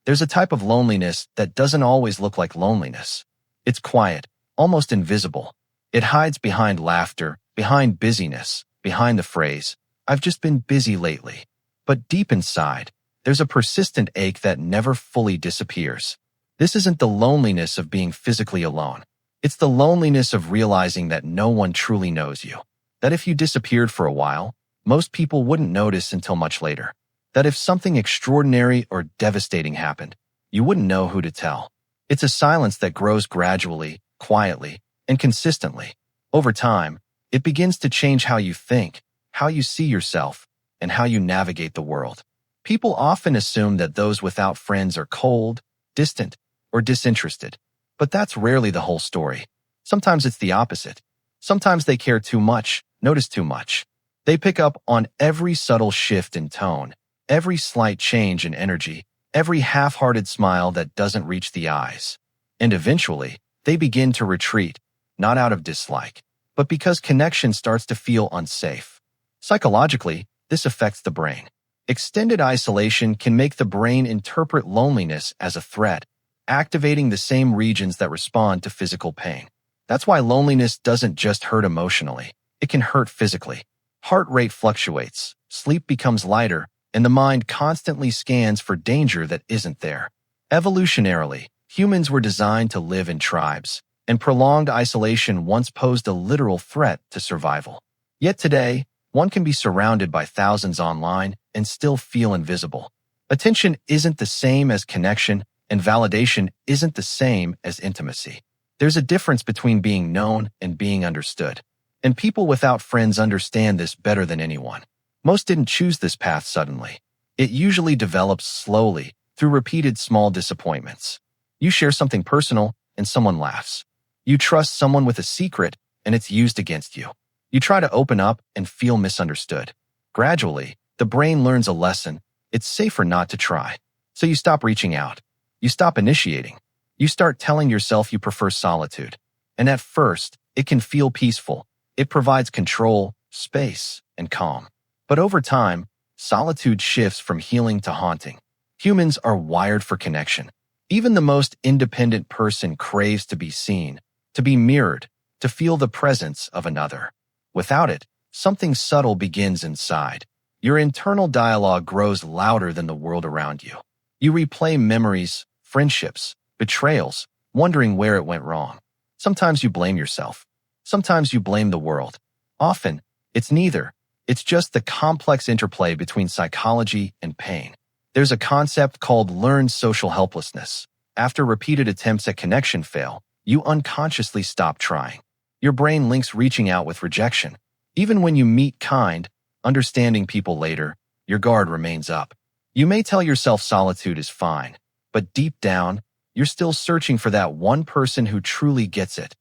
There's a type of loneliness that doesn't always look like loneliness. It's quiet, almost invisible. It hides behind laughter, behind busyness, behind the phrase, "I've just been busy lately." But deep inside, there's a persistent ache that never fully disappears. This isn't the loneliness of being physically alone. It's the loneliness of realizing that no one truly knows you. That if you disappeared for a while, most people wouldn't notice until much later. That if something extraordinary or devastating happened, you wouldn't know who to tell. It's a silence that grows gradually, quietly, and consistently. Over time, it begins to change how you think, how you see yourself, and how you navigate the world. People often assume that those without friends are cold, distant, or disinterested. But that's rarely the whole story. Sometimes it's the opposite. Sometimes they care too much, notice too much. They pick up on every subtle shift in tone, every slight change in energy, every half-hearted smile that doesn't reach the eyes. And eventually, they begin to retreat, not out of dislike, but because connection starts to feel unsafe. Psychologically, this affects the brain. Extended isolation can make the brain interpret loneliness as a threat, activating the same regions that respond to physical pain. That's why loneliness doesn't just hurt emotionally, it can hurt physically. Heart rate fluctuates, sleep becomes lighter, and the mind constantly scans for danger that isn't there. Evolutionarily, humans were designed to live in tribes, and prolonged isolation once posed a literal threat to survival. Yet today, one can be surrounded by thousands online and still feel invisible. Attention isn't the same as connection, and validation isn't the same as intimacy. There's a difference between being known and being understood. And people without friends understand this better than anyone. Most didn't choose this path suddenly. It usually develops slowly, through repeated small disappointments. You share something personal, and someone laughs. You trust someone with a secret, and it's used against you. You try to open up and feel misunderstood. Gradually, the brain learns a lesson. It's safer not to try. So you stop reaching out. You stop initiating. You start telling yourself you prefer solitude. And at first, it can feel peaceful. It provides control, space, and calm. But over time, solitude shifts from healing to haunting. Humans are wired for connection. Even the most independent person craves to be seen, to be mirrored, to feel the presence of another. Without it, something subtle begins inside. Your internal dialogue grows louder than the world around you. You replay memories, friendships, betrayals, wondering where it went wrong. Sometimes you blame yourself. Sometimes you blame the world. Often, it's neither. It's just the complex interplay between psychology and pain. There's a concept called learned social helplessness. After repeated attempts at connection fail, you unconsciously stop trying. Your brain links reaching out with rejection. Even when you meet kind, understanding people later, your guard remains up. You may tell yourself solitude is fine, but deep down, you're still searching for that one person who truly gets it.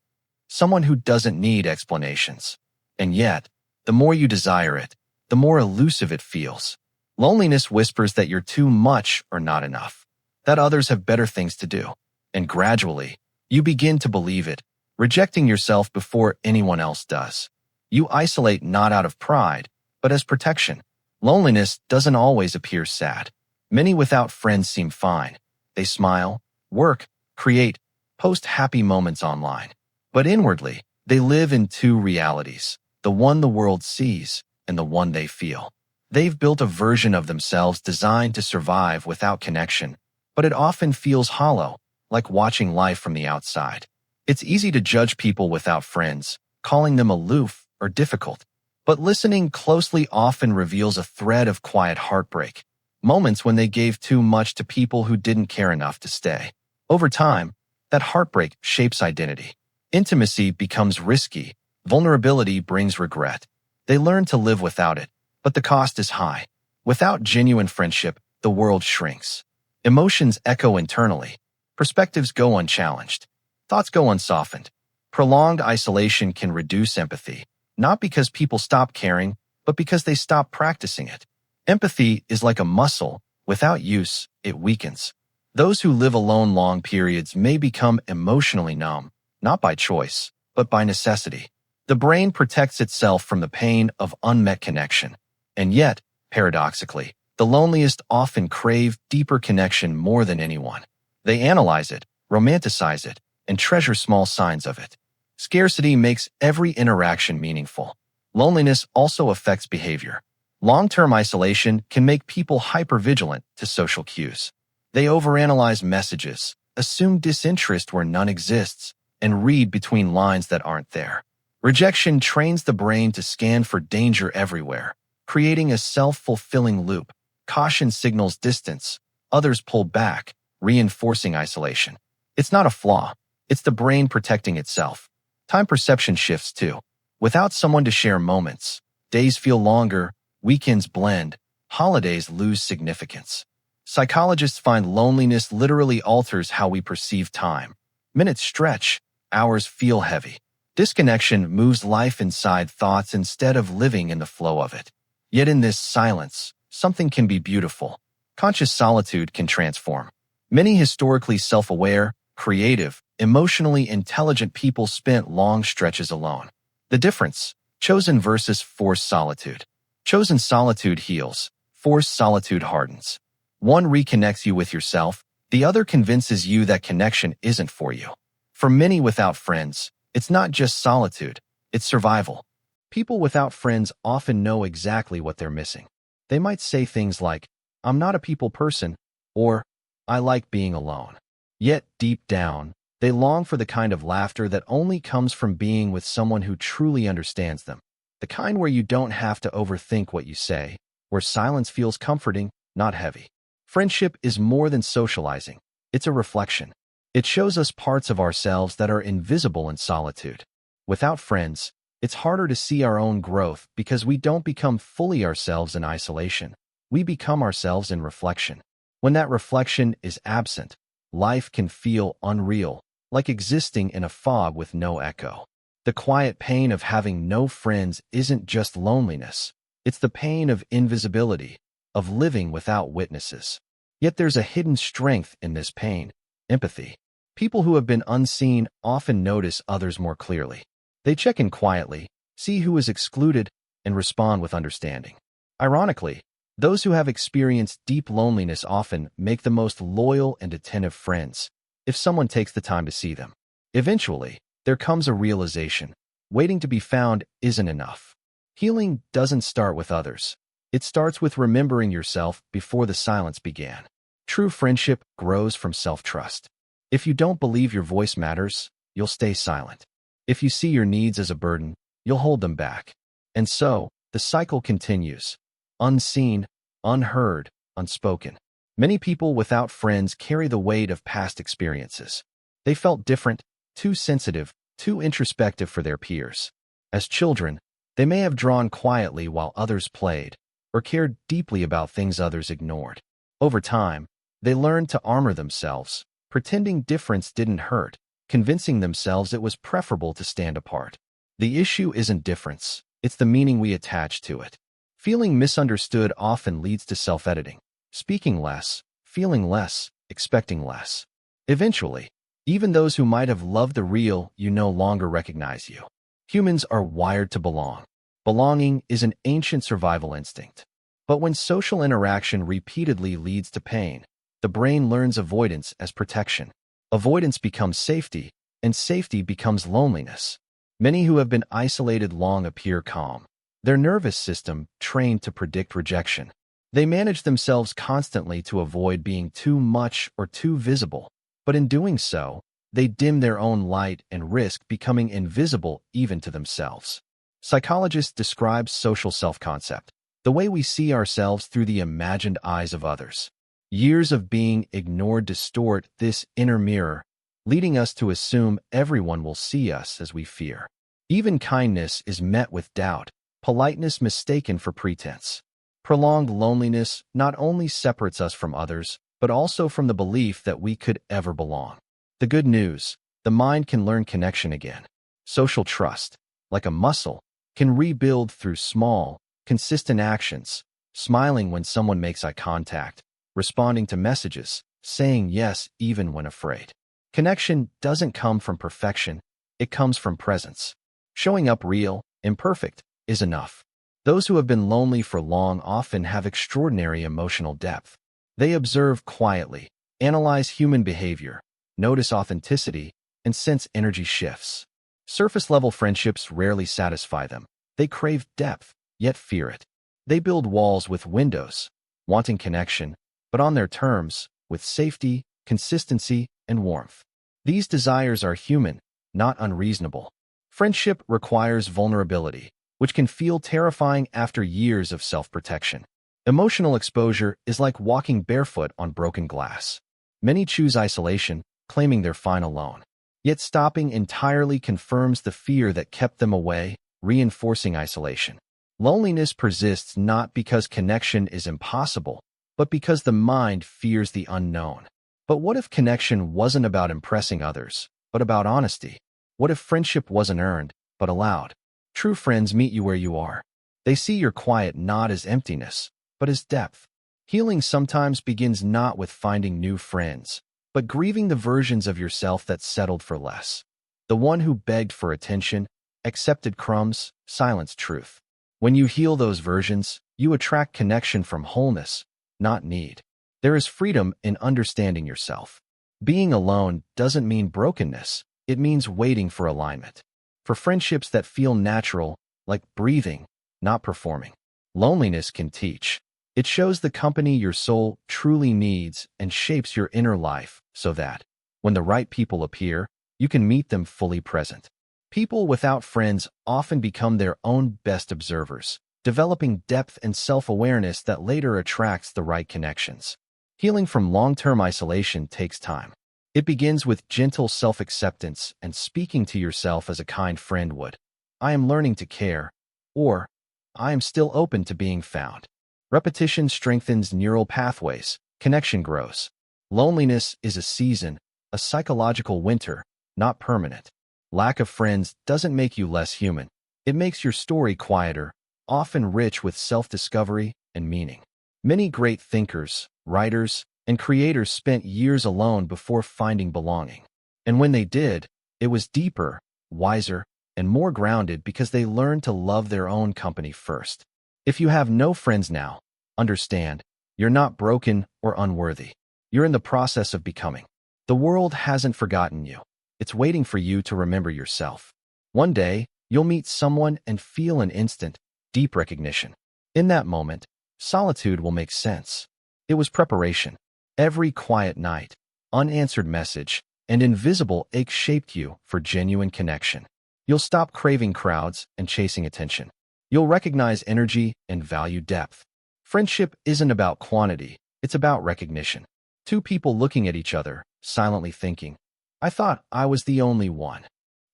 Someone who doesn't need explanations. And yet, the more you desire it, the more elusive it feels. Loneliness whispers that you're too much or not enough, that others have better things to do. And gradually, you begin to believe it, rejecting yourself before anyone else does. You isolate not out of pride, but as protection. Loneliness doesn't always appear sad. Many without friends seem fine. They smile, work, create, post happy moments online. But inwardly, they live in two realities, the one the world sees and the one they feel. They've built a version of themselves designed to survive without connection, but it often feels hollow, like watching life from the outside. It's easy to judge people without friends, calling them aloof or difficult. But listening closely often reveals a thread of quiet heartbreak, moments when they gave too much to people who didn't care enough to stay. Over time, that heartbreak shapes identity. Intimacy becomes risky. Vulnerability brings regret. They learn to live without it, but the cost is high. Without genuine friendship, the world shrinks. Emotions echo internally. Perspectives go unchallenged. Thoughts go unsoftened. Prolonged isolation can reduce empathy, not because people stop caring, but because they stop practicing it. Empathy is like a muscle. Without use, it weakens. Those who live alone long periods may become emotionally numb, not by choice, but by necessity. The brain protects itself from the pain of unmet connection. And yet, paradoxically, The loneliest often crave deeper connection more than anyone. They analyze it, romanticize it, and treasure small signs of it. Scarcity makes every interaction meaningful. Loneliness also affects behavior. Long-term isolation can make people hypervigilant to social cues. They overanalyze messages, assume disinterest where none exists, and read between lines that aren't there. Rejection trains the brain to scan for danger everywhere, creating a self-fulfilling loop. Caution signals distance, others pull back, reinforcing isolation. It's not a flaw, it's the brain protecting itself. Time perception shifts too. Without someone to share moments, days feel longer, weekends blend, holidays lose significance. Psychologists find loneliness literally alters how we perceive time. Minutes stretch, hours feel heavy. Disconnection moves life inside thoughts instead of living in the flow of it. Yet in this silence, something can be beautiful. Conscious solitude can transform. Many historically self-aware, creative, emotionally intelligent people spent long stretches alone. The difference: chosen versus forced solitude. Chosen solitude heals, forced solitude hardens. One reconnects you with yourself, the other convinces you that connection isn't for you. For many without friends, it's not just solitude, it's survival. People without friends often know exactly what they're missing. They might say things like, "I'm not a people person," or "I like being alone." Yet, deep down, they long for the kind of laughter that only comes from being with someone who truly understands them. The kind where you don't have to overthink what you say, where silence feels comforting, not heavy. Friendship is more than socializing. It's a reflection. It shows us parts of ourselves that are invisible in solitude. Without friends, it's harder to see our own growth because we don't become fully ourselves in isolation. We become ourselves in reflection. When that reflection is absent, life can feel unreal, like existing in a fog with no echo. The quiet pain of having no friends isn't just loneliness. It's the pain of invisibility, of living without witnesses. Yet there's a hidden strength in this pain: empathy. People who have been unseen often notice others more clearly. They check in quietly, see who is excluded, and respond with understanding. Ironically, those who have experienced deep loneliness often make the most loyal and attentive friends, if someone takes the time to see them. Eventually, there comes a realization: waiting to be found isn't enough. Healing doesn't start with others. It starts with remembering yourself before the silence began. True friendship grows from self-trust. If you don't believe your voice matters, you'll stay silent. If you see your needs as a burden, you'll hold them back. And so, the cycle continues. Unseen, unheard, unspoken. Many people without friends carry the weight of past experiences. They felt different, too sensitive, too introspective for their peers. As children, they may have drawn quietly while others played, or cared deeply about things others ignored. Over time, they learned to armor themselves, pretending difference didn't hurt, convincing themselves it was preferable to stand apart. The issue isn't difference, it's the meaning we attach to it. Feeling misunderstood often leads to self-editing. Speaking less, feeling less, expecting less. Eventually, even those who might have loved the real you no longer recognize you. Humans are wired to belong. Belonging is an ancient survival instinct. But when social interaction repeatedly leads to pain, the brain learns avoidance as protection. Avoidance becomes safety, and safety becomes loneliness. Many who have been isolated long appear calm. Their nervous system trained to predict rejection. They manage themselves constantly to avoid being too much or too visible. But in doing so, they dim their own light and risk becoming invisible even to themselves. Psychologists describe social self-concept, the way we see ourselves through the imagined eyes of others. Years of being ignored distort this inner mirror, leading us to assume everyone will see us as we fear. Even kindness is met with doubt, politeness mistaken for pretense. Prolonged loneliness not only separates us from others, but also from the belief that we could ever belong. The good news: the mind can learn connection again. Social trust, like a muscle, can rebuild through small, consistent actions, smiling when someone makes eye contact, responding to messages, saying yes even when afraid. Connection doesn't come from perfection, it comes from presence. Showing up real, imperfect, is enough. Those who have been lonely for long often have extraordinary emotional depth. They observe quietly, analyze human behavior, notice authenticity, and sense energy shifts. Surface-level friendships rarely satisfy them. They crave depth, yet fear it. They build walls with windows, wanting connection, but on their terms, with safety, consistency, and warmth. These desires are human, not unreasonable. Friendship requires vulnerability, which can feel terrifying after years of self-protection. Emotional exposure is like walking barefoot on broken glass. Many choose isolation, claiming they're fine alone. Yet stopping entirely confirms the fear that kept them away, reinforcing isolation. Loneliness persists not because connection is impossible, but because the mind fears the unknown. But what if connection wasn't about impressing others, but about honesty? What if friendship wasn't earned, but allowed? True friends meet you where you are. They see your quiet not as emptiness, but as depth. Healing sometimes begins not with finding new friends, but grieving the versions of yourself that settled for less. The one who begged for attention, accepted crumbs, silenced truth. When you heal those versions, you attract connection from wholeness, not need. There is freedom in understanding yourself. Being alone doesn't mean brokenness, it means waiting for alignment. For friendships that feel natural, like breathing, not performing. Loneliness can teach. It shows the company your soul truly needs and shapes your inner life so that, when the right people appear, you can meet them fully present. People without friends often become their own best observers, developing depth and self-awareness that later attracts the right connections. Healing from long-term isolation takes time. It begins with gentle self-acceptance and speaking to yourself as a kind friend would. I am learning to care, or I am still open to being found. Repetition strengthens neural pathways, connection grows. Loneliness is a season, a psychological winter, not permanent. Lack of friends doesn't make you less human. It makes your story quieter, often rich with self-discovery and meaning. Many great thinkers, writers, and creators spent years alone before finding belonging. And when they did, it was deeper, wiser, and more grounded because they learned to love their own company first. If you have no friends now, understand, you're not broken or unworthy. You're in the process of becoming. The world hasn't forgotten you. It's waiting for you to remember yourself. One day, you'll meet someone and feel an instant, deep recognition. In that moment, solitude will make sense. It was preparation. Every quiet night, unanswered message, and invisible ache shaped you for genuine connection. You'll stop craving crowds and chasing attention. You'll recognize energy and value depth. Friendship isn't about quantity, it's about recognition. Two people looking at each other, silently thinking, I thought I was the only one.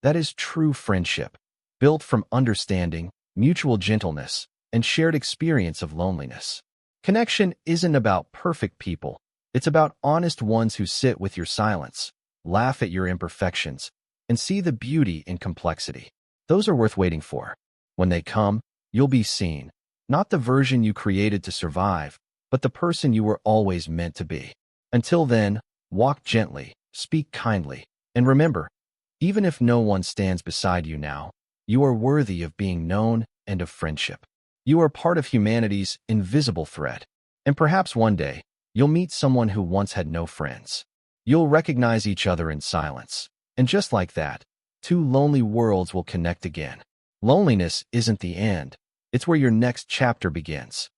That is true friendship, built from understanding, mutual gentleness, and shared experience of loneliness. Connection isn't about perfect people. It's about honest ones who sit with your silence, laugh at your imperfections, and see the beauty in complexity. Those are worth waiting for. When they come, you'll be seen, not the version you created to survive, but the person you were always meant to be. Until then, walk gently, speak kindly, and remember, even if no one stands beside you now, you are worthy of being known and of friendship. You are part of humanity's invisible thread. And perhaps one day, you'll meet someone who once had no friends. You'll recognize each other in silence. And just like that, two lonely worlds will connect again. Loneliness isn't the end. It's where your next chapter begins.